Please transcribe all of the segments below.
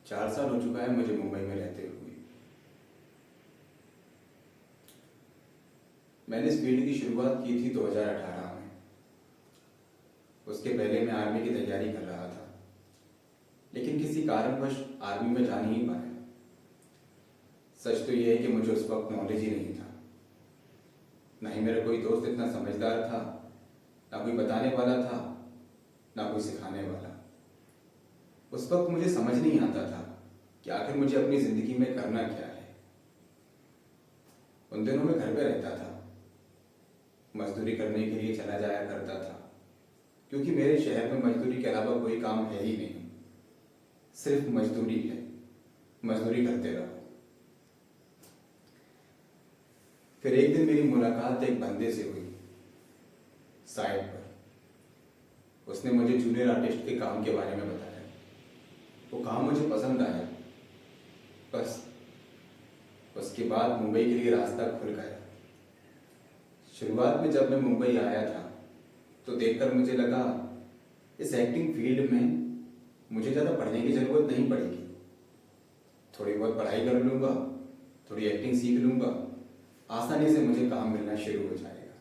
4 साल हो चुका है मुझे मुंबई में रहते हुए। मैंने इस फील्ड की शुरुआत की थी 2018 में। उसके पहले मैं आर्मी की तैयारी कर रहा था, लेकिन किसी कारणवश आर्मी में जा नहीं पाया। सच तो यह है कि मुझे उस वक्त नॉलेज ही नहीं था। ना ही मेरा कोई दोस्त इतना समझदार था, ना कोई बताने वाला था, ना कोई सिखाने वाला। उस वक्त मुझे समझ नहीं आता था कि आखिर मुझे अपनी जिंदगी में करना क्या है। उन दिनों में घर पे रहता था, मजदूरी करने के लिए चला जाया करता था, क्योंकि मेरे शहर में मजदूरी के अलावा कोई काम है ही नहीं। सिर्फ मजदूरी है, मजदूरी करते रहो। फिर एक दिन मेरी मुलाकात एक बंदे से हुई साइट पर। उसने मुझे जूनियर आर्टिस्ट के काम के बारे में बताया। वो काम मुझे पसंद आया। बस उसके बाद मुंबई के लिए रास्ता खुल गया। शुरुआत में जब मैं मुंबई आया था तो देखकर मुझे लगा इस एक्टिंग फील्ड में मुझे ज़्यादा पढ़ने की ज़रूरत नहीं पड़ेगी। थोड़ी बहुत पढ़ाई कर लूँगा, थोड़ी एक्टिंग सीख लूँगा, आसानी से मुझे काम मिलना शुरू हो जाएगा।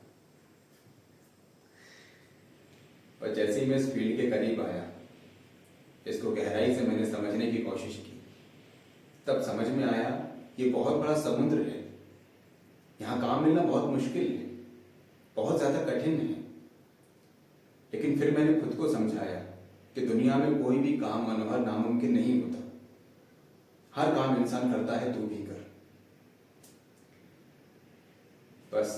और जैसे ही मैं इस फील्ड के करीब आया, इसको गहराई से मैंने समझने की कोशिश की, तब समझ में आया ये बहुत बड़ा समुद्र है। यहाँ काम मिलना बहुत मुश्किल है, बहुत ज़्यादा कठिन है। लेकिन फिर मैंने खुद को समझाया कि दुनिया में कोई भी काम मनोहर नामुमकिन नहीं होता। हर काम इंसान करता है, तू भी कर। बस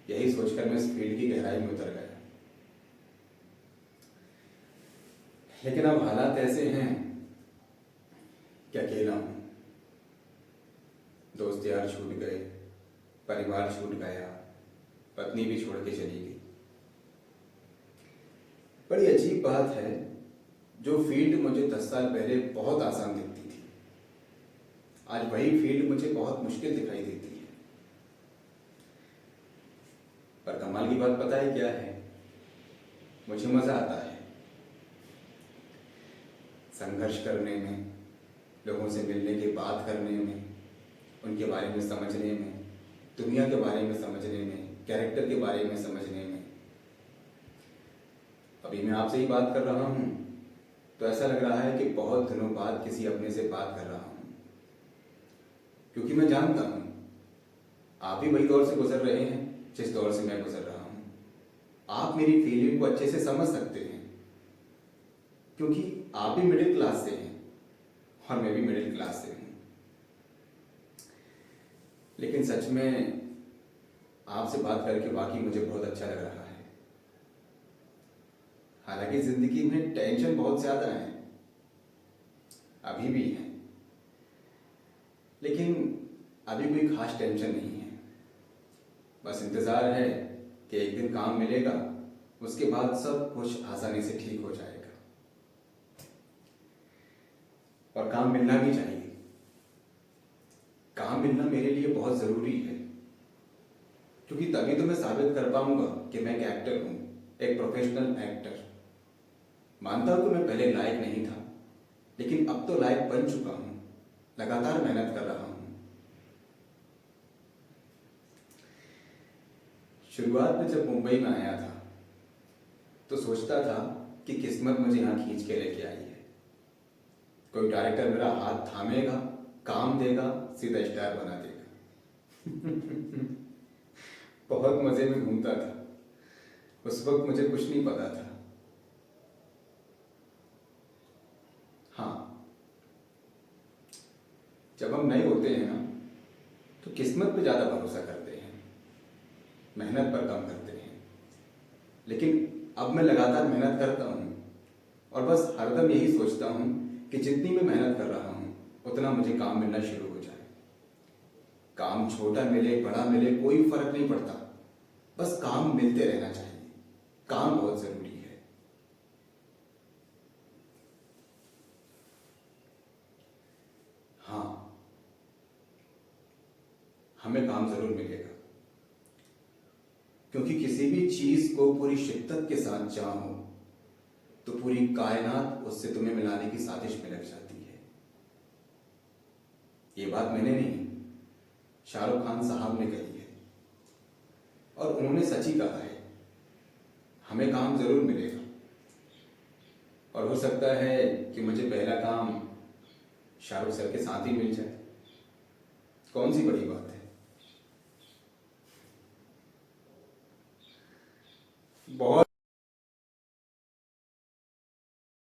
यही सोचकर मैं इस फील्ड की गहराई में उतर गया। लेकिन अब हालात ऐसे हैं कि अकेला हूं। दोस्त यार छूट गए, परिवार छूट गया, पत्नी भी छोड़ के चली गई। बड़ी अजीब बात है, जो फील्ड मुझे 10 साल पहले बहुत आसान दिखती थी, आज वही फील्ड मुझे बहुत मुश्किल दिखाई देती है। पर कमाल की बात पता है क्या है? मुझे मजा आता है संघर्ष करने में, लोगों से मिलने की बात करने में, उनके बारे में समझने में, दुनिया के बारे में समझने में, कैरेक्टर के बारे में समझने में। अभी मैं आपसे ही बात कर रहा हूं तो ऐसा लग रहा है कि बहुत दिनों बाद किसी अपने से बात कर रहा हूं, क्योंकि मैं जानता हूं आप भी वही दौर से गुजर रहे हैं जिस दौर से मैं गुजर रहा हूं। आप मेरी फीलिंग को अच्छे से समझ सकते हैं, क्योंकि आप भी मिडिल क्लास से हैं और मैं भी मिडिल क्लास से हूं। लेकिन सच में आपसे बात करके वाकई मुझे बहुत अच्छा लग रहा है। हालांकि जिंदगी में टेंशन बहुत ज्यादा है, अभी भी है, लेकिन अभी कोई खास टेंशन नहीं है। बस इंतजार है कि एक दिन काम मिलेगा, उसके बाद सब कुछ आसानी से ठीक हो जाएगा। और काम मिलना भी चाहिए। काम मिलना मेरे लिए बहुत जरूरी है, क्योंकि तभी तो मैं साबित कर पाऊंगा कि मैं एक एक्टर हूं, एक प्रोफेशनल एक्टर। मानता हूं कि मैं पहले लायक नहीं था, लेकिन अब तो लायक बन चुका हूं। लगातार मेहनत कर रहा हूं। शुरुआत में जब मुंबई में आया था तो सोचता था कि किस्मत मुझे यहां खींच के लेके आई है। कोई डायरेक्टर मेरा हाथ थामेगा, काम देगा, सीधा स्टार बना देगा। बहुत मजे में घूमता था। उस वक्त मुझे कुछ नहीं पता था। हाँ, जब हम नए होते हैं ना तो किस्मत पे ज्यादा भरोसा करते हैं, मेहनत पर कम करते हैं। लेकिन अब मैं लगातार मेहनत करता हूं और बस हरदम यही सोचता हूं कि जितनी मैं मेहनत कर रहा हूं उतना मुझे काम मिलना शुरू हो जाए। काम छोटा मिले बड़ा मिले कोई फर्क नहीं पड़ता, बस काम मिलते रहना चाहिए। काम बहुत जरूरी है। हाँ, हमें काम जरूर मिलेगा, क्योंकि किसी भी चीज को पूरी शिद्दत के साथ चाहो तो पूरी कायनात उससे तुम्हें मिलाने की साजिश में लग जाती है। ये बात मैंने नहीं, शाहरुख खान साहब ने कही है और उन्होंने सच ही कहा है। हमें काम जरूर मिलेगा और हो सकता है कि मुझे पहला काम शाहरुख सर के साथ ही मिल जाए। कौन सी बड़ी बात है।